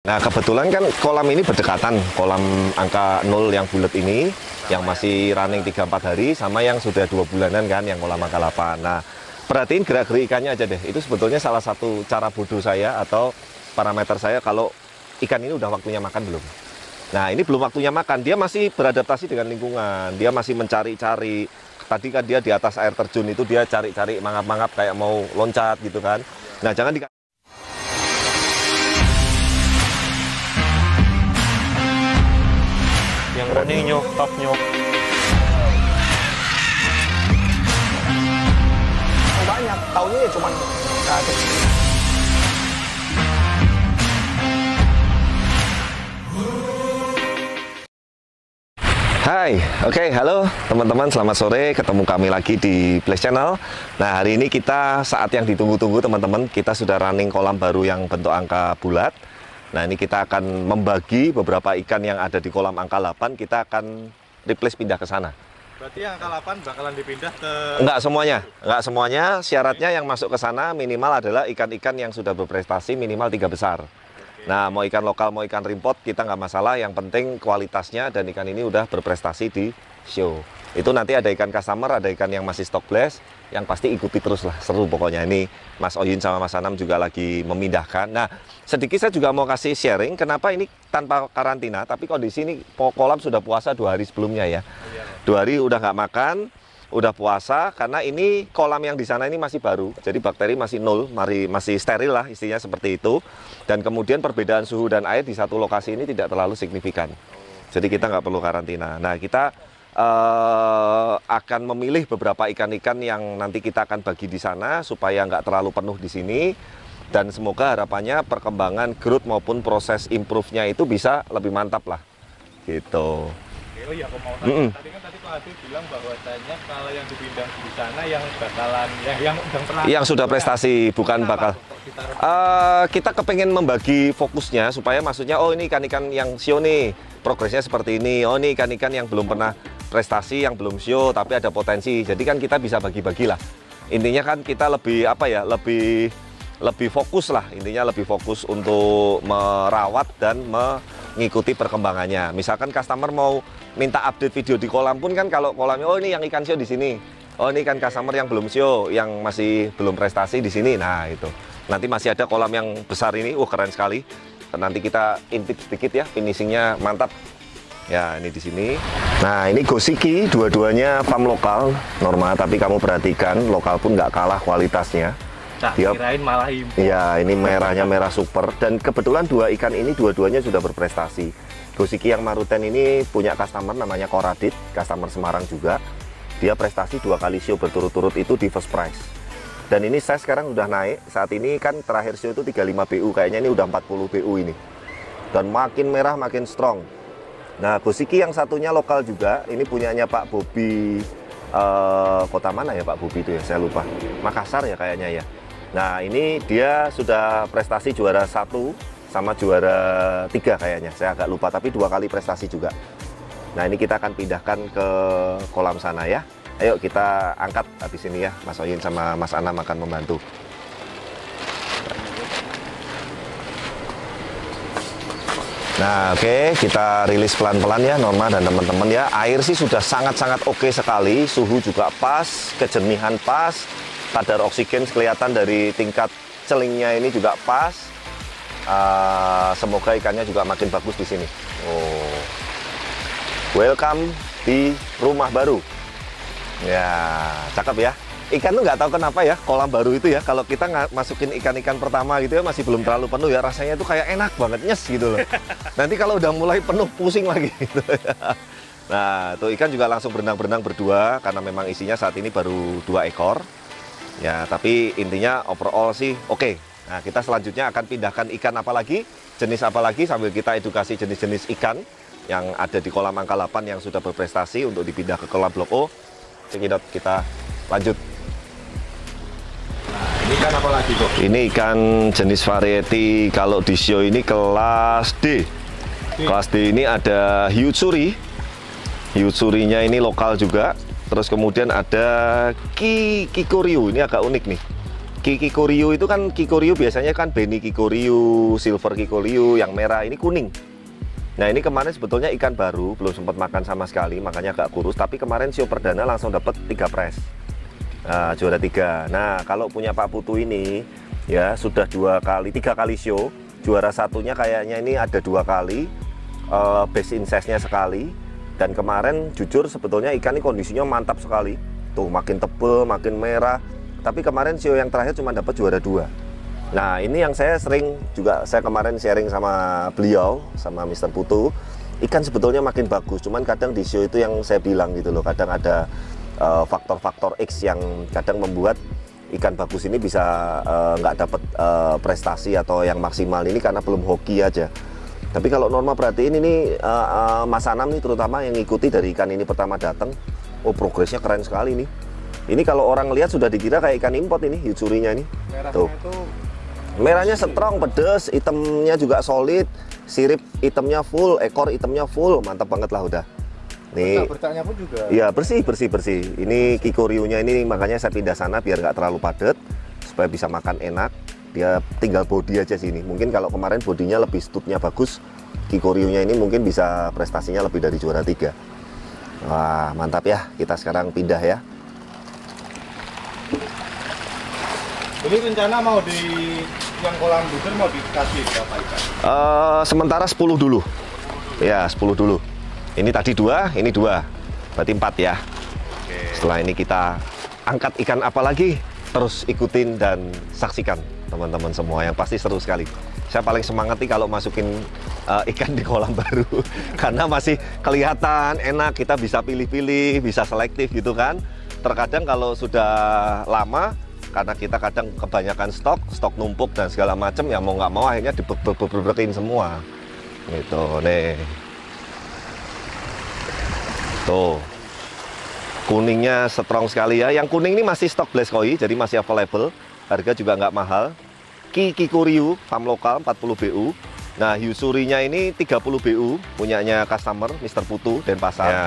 Nah, kebetulan kan kolam ini berdekatan, kolam angka 0 yang bulat ini, yang masih running 3-4 hari, sama yang sudah 2 bulanan kan, yang kolam angka 8. Nah, perhatiin gerak-gerik ikannya aja deh, itu sebetulnya salah satu cara bodoh saya atau parameter saya kalau ikan ini udah waktunya makan belum. Nah, ini belum waktunya makan, dia masih beradaptasi dengan lingkungan, dia masih mencari-cari. Tadi kan dia di atas air terjun itu dia cari-cari mangap-mangap kayak mau loncat gitu kan. Nah, jangan di yang ini nyok, top nyok. Banyak, taunya ya cuma satu. Hai, oke, halo teman-teman, selamat sore, ketemu kami lagi di Blaze Channel. Nah, hari ini kita saat yang ditunggu-tunggu teman-teman, kita sudah running kolam baru yang bentuk angka bulat. Nah, ini kita akan membagi beberapa ikan yang ada di kolam angka 8, kita akan replace pindah ke sana. Berarti yang angka 8 bakalan dipindah ke... Enggak semuanya, syaratnya yang masuk ke sana minimal adalah ikan-ikan yang sudah berprestasi minimal 3 besar. Nah, mau ikan lokal, mau ikan rimpot, kita nggak masalah, yang penting kualitasnya dan ikan ini udah berprestasi di show. Itu nanti ada ikan customer, ada ikan yang masih stock blast, yang pasti ikuti terus lah, seru pokoknya. Ini Mas Oyun sama Mas Anam juga lagi memindahkan. Nah, sedikit saya juga mau kasih sharing, kenapa ini tanpa karantina, tapi kondisi ini kolam sudah puasa 2 hari sebelumnya ya. 2 hari udah nggak makan, udah puasa, karena ini kolam yang di sana ini masih baru, jadi bakteri masih nol, masih steril lah istilahnya seperti itu. Dan kemudian perbedaan suhu dan air di satu lokasi ini tidak terlalu signifikan, jadi kita nggak perlu karantina. Nah, kita akan memilih beberapa ikan-ikan yang nanti kita akan bagi di sana supaya nggak terlalu penuh di sini, dan semoga harapannya perkembangan growth maupun proses improve-nya itu bisa lebih mantap lah gitu. Oh iya, aku mau tanya. Tadi kan Pak Adi bilang bahwasanya kalau yang dipindah di sana yang bakalan yang sudah prestasi, bukan bakal. Kita kepengen membagi fokusnya supaya maksudnya, oh ini ikan-ikan yang show nih progresnya seperti ini, oh ini ikan-ikan yang belum pernah prestasi, yang belum show tapi ada potensi. Jadi kan kita bisa bagi-bagi lah. Intinya kan kita lebih lebih fokus lah, intinya lebih fokus untuk merawat dan mengikuti perkembangannya. Misalkan customer mau minta update video di kolam pun kan, kalau kolamnya oh ini yang ikan show di sini, oh ini ikan customer yang belum show, yang masih belum prestasi di sini. Nah, itu nanti masih ada kolam yang besar ini, keren sekali. Nanti kita intip sedikit ya, finishingnya mantap. Ya, ini di sini. Nah, ini Gosiki, dua-duanya farm lokal normal, tapi kamu perhatikan lokal pun nggak kalah kualitasnya. Nah, dia kirain malah impor. Iya, ini merahnya merah super, dan kebetulan dua ikan ini dua-duanya sudah berprestasi. Gosiki yang Maruten ini punya customer namanya Koradit, customer Semarang juga. Dia prestasi 2 kali show berturut-turut itu di first prize. Dan ini saya sekarang udah naik, saat ini kan terakhir show itu 35 BU, kayaknya ini udah 40 BU ini. Dan makin merah makin strong. Nah, Gosiki yang satunya lokal juga, ini punyanya Pak Bobi, kota mana ya Pak Bobi itu ya, saya lupa. Makassar ya kayaknya ya. Nah, ini dia sudah prestasi juara 1 sama juara 3 kayaknya, saya agak lupa, tapi 2 kali prestasi juga. Nah, ini kita akan pindahkan ke kolam sana ya. Ayo kita angkat habis ini ya, Mas Oyun sama Mas Anam akan membantu. Nah, oke, kita rilis pelan-pelan ya Norma dan teman-teman ya. Air sih sudah sangat-sangat oke sekali, suhu juga pas, kejernihan pas, kadar oksigen kelihatan dari tingkat celingnya ini juga pas. Semoga ikannya juga makin bagus di sini. Oh, welcome di rumah baru. Ya, cakep ya. Ikan tuh nggak tahu kenapa ya, kolam baru itu ya, kalau kita masukin ikan-ikan pertama gitu ya, masih belum terlalu penuh ya, rasanya tuh kayak enak banget, nyes gitu loh. Nanti kalau udah mulai penuh, pusing lagi gitu ya. Nah, tuh ikan juga langsung berenang-berenang berdua, karena memang isinya saat ini baru 2 ekor. Ya, tapi intinya overall sih oke. Nah, kita selanjutnya akan pindahkan ikan apa lagi, jenis apa lagi, sambil kita edukasi jenis-jenis ikan yang ada di kolam angka 8 yang sudah berprestasi untuk dipindah ke kolam blok O. Cekidot, kita lanjut. Nah, ini ikan apa lagi kok? Ini ikan jenis variety, kalau di show ini kelas D. Kelas D ini ada Hyutsuri. Hyutsurinya ini lokal juga. Terus kemudian ada Kikoryu, ini agak unik nih. Kikoryu itu kan, Kikoryu biasanya kan Beni Kikoryu, Silver Kikoryu, yang merah ini kuning. Nah ini kemarin sebetulnya ikan baru, belum sempat makan sama sekali, makanya agak kurus. Tapi kemarin sio perdana langsung dapat 3 prize, juara 3. Nah kalau punya Pak Putu ini ya sudah 3 kali sio, juara satunya kayaknya ini ada 2 kali, best in size-nya sekali. Dan kemarin jujur sebetulnya ikan ini kondisinya mantap sekali, tuh makin tebel, makin merah. Tapi kemarin sio yang terakhir cuma dapat juara 2. Nah ini yang saya sering juga, saya kemarin sharing sama beliau, sama Mr. Putu, ikan sebetulnya makin bagus, cuman kadang di sio itu yang saya bilang gitu loh, kadang ada faktor-faktor X yang kadang membuat ikan bagus ini bisa nggak dapat prestasi atau yang maksimal ini karena belum hoki aja. Tapi kalau Norma perhatiin ini Mas Anam nih terutama yang ngikuti dari ikan ini pertama datang, oh progresnya keren sekali nih. Ini kalau orang lihat sudah dikira kayak ikan import ini, Yutsurinya ini. Merahnya tuh. itu Merahnya strong, pedes, hitamnya juga solid, sirip hitamnya full, ekor hitamnya full, mantap banget lah udah. Nih, bercaknya pun juga. iya bersih. Ini Kikoryunya ini makanya saya pindah sana biar nggak terlalu padat, supaya bisa makan enak. Dia tinggal body aja sini. Mungkin kalau kemarin bodinya lebih stutnya bagus, Kikoryunya ini mungkin bisa prestasinya lebih dari juara 3. Wah mantap ya, kita sekarang pindah ya. Ini rencana mau di yang kolam besar mau dikasih berapa ikan? Sementara 10 dulu. Ya 10 dulu. Ini tadi 2, ini 2. Berarti 4 ya. Oke. Setelah ini kita angkat ikan apa lagi? Terus ikutin dan saksikan teman-teman semua, yang pasti seru sekali. Saya paling semangat nih kalau masukin ikan di kolam baru. Karena masih kelihatan enak, kita bisa pilih-pilih, bisa selektif gitu kan. Terkadang kalau sudah lama, karena kita kadang kebanyakan stok numpuk dan segala macam, ya mau nggak mau akhirnya dibebrekin semua gitu nih. Tuh kuningnya strong sekali ya. Yang kuning ini masih stok Blaskoi, jadi masih available, harga juga nggak mahal. Kikoryu farm lokal 40 BU. Nah Yutsurinya ini 30 BU, punyanya customer Mr. Putu Denpasar ya.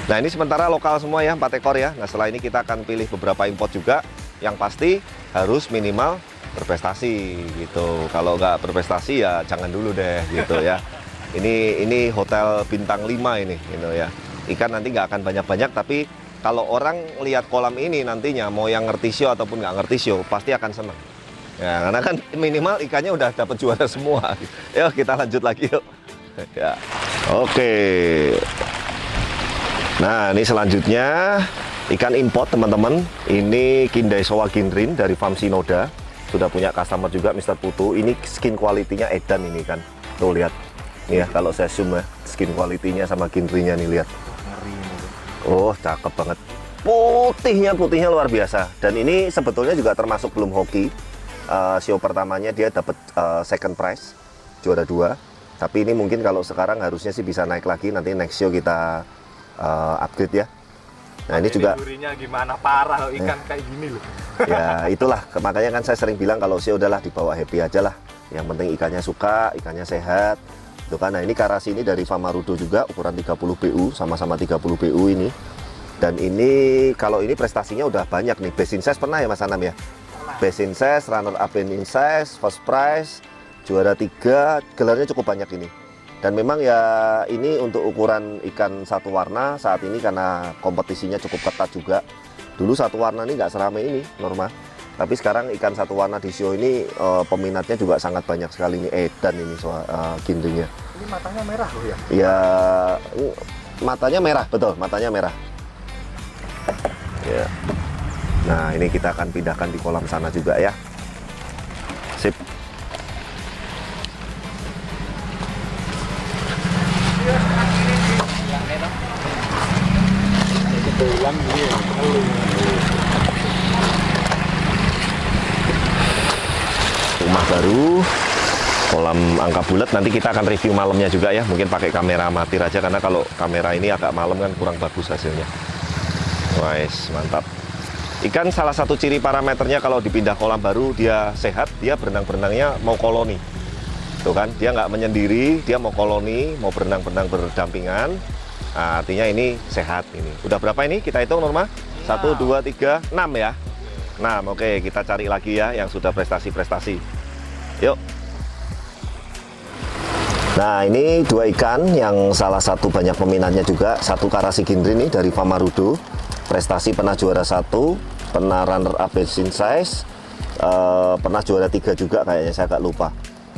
Nah ini sementara lokal semua ya, 4 ekor ya. Nah setelah ini kita akan pilih beberapa import juga. Yang pasti harus minimal berprestasi gitu. Kalau nggak berprestasi ya jangan dulu deh gitu ya. Ini hotel bintang 5 ini gitu ya. Ikan nanti nggak akan banyak-banyak, tapi kalau orang lihat kolam ini nantinya mau yang ngerti sio ataupun nggak ngerti sio pasti akan senang. Ya karena kan minimal ikannya udah dapat juara semua. Yuk kita lanjut lagi yuk. Ya. Oke. Nah ini selanjutnya ikan import teman-teman. Ini Kindai Sowa Ginrin dari farm Shinoda. Sudah punya customer juga Mr. Putu. Ini skin quality-nya edan ini kan. Tuh lihat. Nih ya kalau saya zoom ya, skin quality-nya sama Ginrinnya nih lihat. Oh cakep banget. Putihnya luar biasa. Dan ini sebetulnya juga termasuk belum hoki. Sio pertamanya dia dapat second prize, juara 2. Tapi ini mungkin kalau sekarang harusnya sih bisa naik lagi. Nanti next show kita upgrade ya. Nah ini juga gimana parah ikan kayak gini loh. Ya itulah makanya kan saya sering bilang kalau sih udahlah dibawa happy aja lah. Yang penting ikannya suka, ikannya sehat. Tuh kan. Nah ini karasi ini dari Famarudo juga, ukuran 30 BU, sama-sama 30 BU ini. Dan ini kalau ini prestasinya udah banyak nih. Best in size pernah ya Mas Anam ya? Best in size, runner up in size, first prize, juara 3, gelarnya cukup banyak ini. Dan memang ya ini untuk ukuran ikan satu warna saat ini karena kompetisinya cukup ketat juga. Dulu satu warna ini nggak seramai ini Norma. Tapi sekarang ikan satu warna di sio ini peminatnya juga sangat banyak sekali ini. Edan ini ginringnya. Ini matanya merah loh ya? Ya matanya merah, betul matanya merah. Ya. Nah ini kita akan pindahkan di kolam sana juga ya. Sip. Rumah baru, kolam angka bulat. Nanti kita akan review malamnya juga ya. Mungkin pakai kamera amatir aja karena kalau kamera ini agak malam kan kurang bagus hasilnya. Wais, mantap. Ikan salah satu ciri parameternya kalau dipindah kolam baru dia sehat, dia berenang-berenangnya mau koloni. Tuh kan, dia nggak menyendiri, dia mau koloni, mau berenang-berenang berdampingan. Nah, artinya ini sehat ini. Udah berapa ini? Kita hitung Norma? 1, 2, 3, 6 ya. Oke, kita cari lagi ya yang sudah prestasi-prestasi. Yuk. Nah, ini 2 ikan yang salah satu banyak peminatnya juga. Satu Karasi Ginri nih dari Famarudo. Prestasi pernah juara 1, pernah runner up basin size, pernah juara 3 juga kayaknya, saya agak lupa.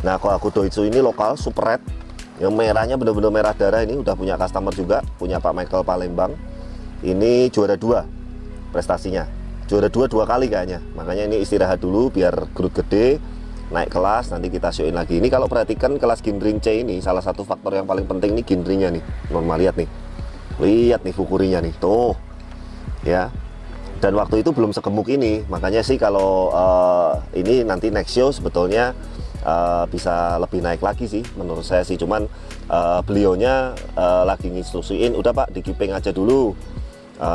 Nah, kalau aku Doitsu ini lokal super red. Yang merahnya benar-benar merah darah, ini udah punya customer juga, punya Pak Michael Palembang. Ini juara 2 prestasinya. Juara 2 kali kayaknya. Makanya ini istirahat dulu biar growth gede. Naik kelas, nanti kita showin lagi. Ini kalau perhatikan kelas Ginring C ini, salah satu faktor yang paling penting nih Ginringnya nih. Normal, lihat nih. Lihat nih fukurinya nih, tuh. Ya. Dan waktu itu belum segemuk ini. Makanya sih kalau ini nanti next show sebetulnya bisa lebih naik lagi sih menurut saya sih. Cuman beliaunya lagi nginstruksiin, udah Pak, di-keeping aja dulu.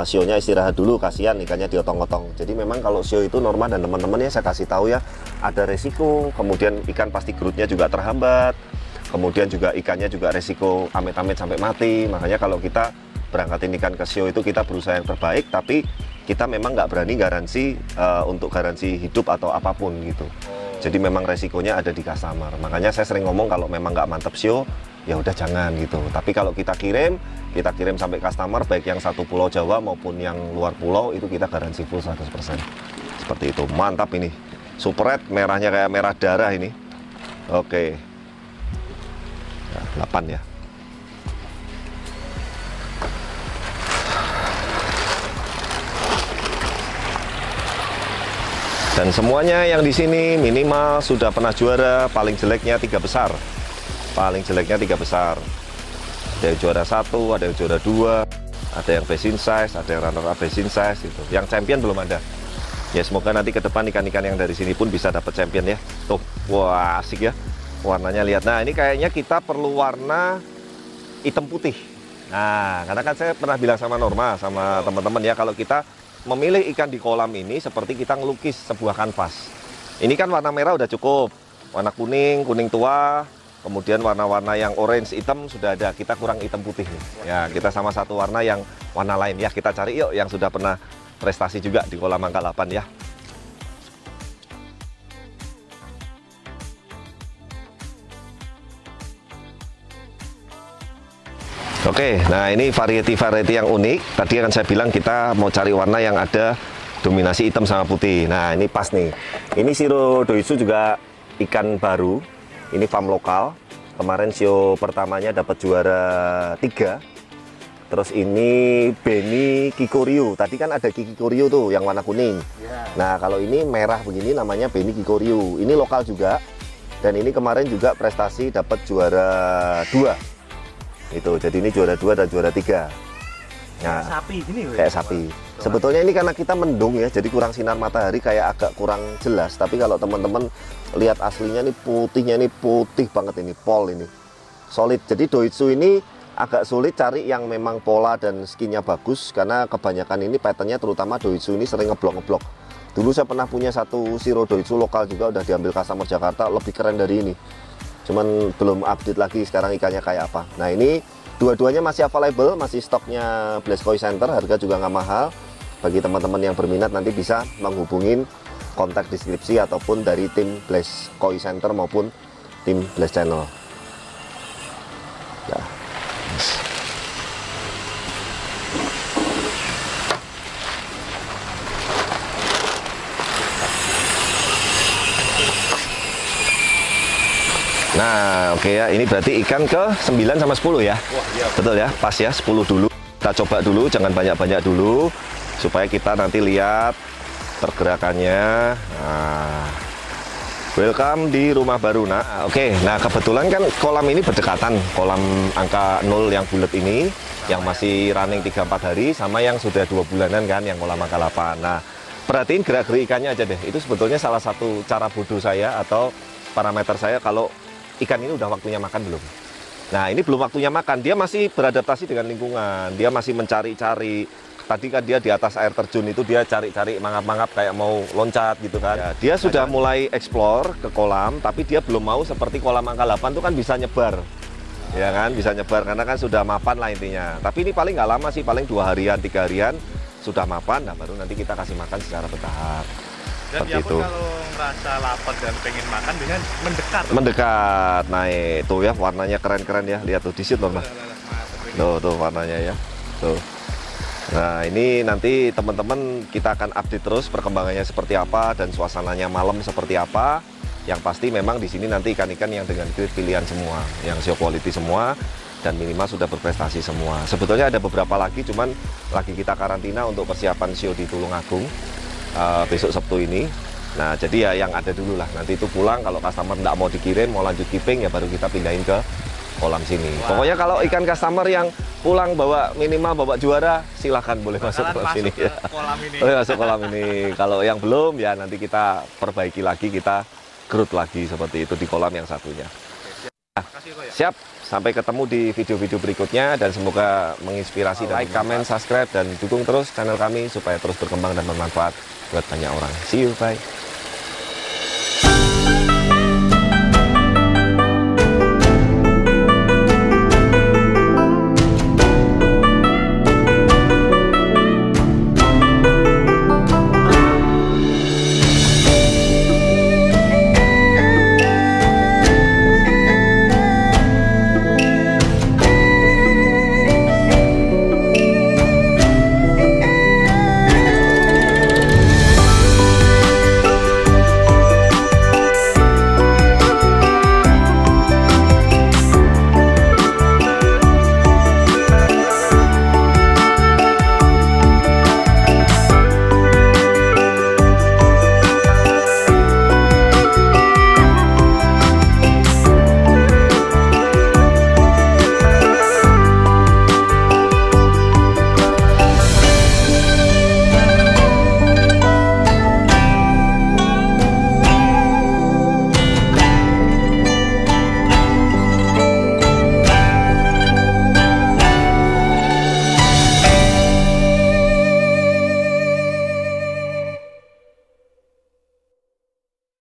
Sionya istirahat dulu, kasihan ikannya diotong-otong. Jadi memang kalau sio itu normal, dan teman-teman ya saya kasih tahu ya, ada resiko. Kemudian ikan pasti growth-nya juga terhambat. Kemudian juga ikannya juga resiko amit-amit sampai mati. Makanya kalau kita berangkatin ikan ke sio itu kita berusaha yang terbaik, tapi kita memang nggak berani garansi untuk garansi hidup atau apapun gitu. Jadi memang resikonya ada di customer. Makanya saya sering ngomong kalau memang nggak mantep sio, ya udah jangan gitu. Tapi kalau kita kirim sampai customer, baik yang satu pulau Jawa maupun yang luar pulau, itu kita garansi full 100%. Seperti itu, mantap ini. Super red, merahnya kayak merah darah ini. Oke. Nah, 8 ya. Dan semuanya yang di sini minimal sudah pernah juara, paling jeleknya 3 besar. Paling jeleknya 3 besar. Ada yang juara 1, ada yang juara 2, ada yang basin size, ada yang runner up basin size gitu. Yang champion belum ada. Ya semoga nanti ke depan ikan-ikan yang dari sini pun bisa dapat champion ya. Tuh, wah asik ya. Warnanya lihat. Nah, ini kayaknya kita perlu warna hitam putih. Nah, karena kan saya pernah bilang sama Norma, sama teman-teman ya, kalau kita memilih ikan di kolam ini seperti kita ngelukis sebuah kanvas. Ini kan warna merah udah cukup. Warna kuning, kuning tua. Kemudian warna-warna yang orange, hitam sudah ada, kita kurang hitam putih nih. Ya, kita sama satu warna yang warna lain ya. Kita cari yuk yang sudah pernah prestasi juga di kolam angka 8 ya. Oke, nah ini variety yang unik. Tadi kan saya bilang kita mau cari warna yang ada dominasi hitam sama putih. Nah, ini pas nih. Ini Shiro Doitsu juga ikan baru. Ini farm lokal. Kemarin show pertamanya dapat juara 3. Terus ini Beni Kikoryu. Tadi kan ada Kikoryu tuh yang warna kuning. Nah, kalau ini merah begini namanya Beni Kikoryu. Ini lokal juga. Dan ini kemarin juga prestasi dapat juara 2. Itu. Jadi ini juara 2 dan juara 3. Nah, sapi gini kayak sapi. Sebetulnya ini karena kita mendung ya, jadi kurang sinar matahari, kayak agak kurang jelas. Tapi kalau teman-teman lihat aslinya nih, putihnya ini putih banget ini, pol ini. Solid. Jadi Doitsu ini agak sulit cari yang memang pola dan skinnya bagus, karena kebanyakan ini patternnya, terutama Doitsu ini sering ngeblok-ngeblok. Dulu saya pernah punya satu Shiro Doitsu lokal juga, udah diambil customer Jakarta, lebih keren dari ini. Cuman belum update lagi sekarang ikannya kayak apa. Nah, ini dua-duanya masih available, masih stoknya Blast Koi Center, harga juga nggak mahal. Bagi teman-teman yang berminat nanti bisa menghubungin kontak deskripsi ataupun dari tim Blast Koi Center maupun tim Blast Channel. Nah. Nah, oke ya, ini berarti ikan ke 9 sama 10 ya. Wah, iya. Betul ya, pas ya, 10 dulu. Kita coba dulu, jangan banyak-banyak dulu, supaya kita nanti lihat pergerakannya. Nah, welcome di rumah baru. Nah, oke. Nah, kebetulan kan kolam ini berdekatan. Kolam angka 0 yang bulat ini, yang masih running 3-4 hari, sama yang sudah 2 bulanan kan, yang kolam angka 8. Nah, perhatiin gerak-gerik ikannya aja deh. Itu sebetulnya salah satu cara bodoh saya atau parameter saya kalau ikan ini udah waktunya makan belum. Nah, ini belum waktunya makan, dia masih beradaptasi dengan lingkungan, dia masih mencari-cari. Tadi kan dia di atas air terjun itu dia cari-cari mangap-mangap kayak mau loncat gitu kan. Ya, dia sudah mulai explore ke kolam, tapi dia belum mau seperti kolam angka 8 itu kan bisa nyebar. Ya kan, bisa nyebar karena kan sudah mapan lah intinya. Tapi ini paling nggak lama sih, paling 2 harian, 3 harian sudah mapan. Nah, baru nanti kita kasih makan secara bertahap. Dan seperti dia pun itu. kalau ngerasa lapar dan pengen makan biasanya mendekat. Mendekat naik tuh ya, warnanya keren-keren ya, lihat tuh di situ Mas. Tuh warnanya ya, tuh. Nah ini nanti teman-teman kita akan update terus perkembangannya seperti apa dan suasananya malam seperti apa. Yang pasti memang di sini nanti ikan-ikan yang dengan grade pilihan semua, yang show quality semua dan minimal sudah berprestasi semua. Sebetulnya ada beberapa lagi, cuman lagi kita karantina untuk persiapan show di Tulungagung besok Sabtu ini. Nah jadi ya yang ada dulu lah. Nanti itu pulang kalau customer nggak mau dikirim, mau lanjut keeping ya baru kita pindahin ke kolam sini. Wah, Pokoknya kalau ikan customer yang pulang bawa minimal bawa juara, silahkan boleh masuk ke sini. Ke kolam ini. Boleh masuk kolam ini. Kalau yang belum ya nanti kita perbaiki lagi, kita gerut lagi seperti itu di kolam yang satunya. Makasih kok ya. Siap, sampai ketemu di video-video berikutnya dan semoga menginspirasi dan like, comment, subscribe dan dukung terus channel kami supaya terus berkembang dan bermanfaat buat banyak orang. See you, bye.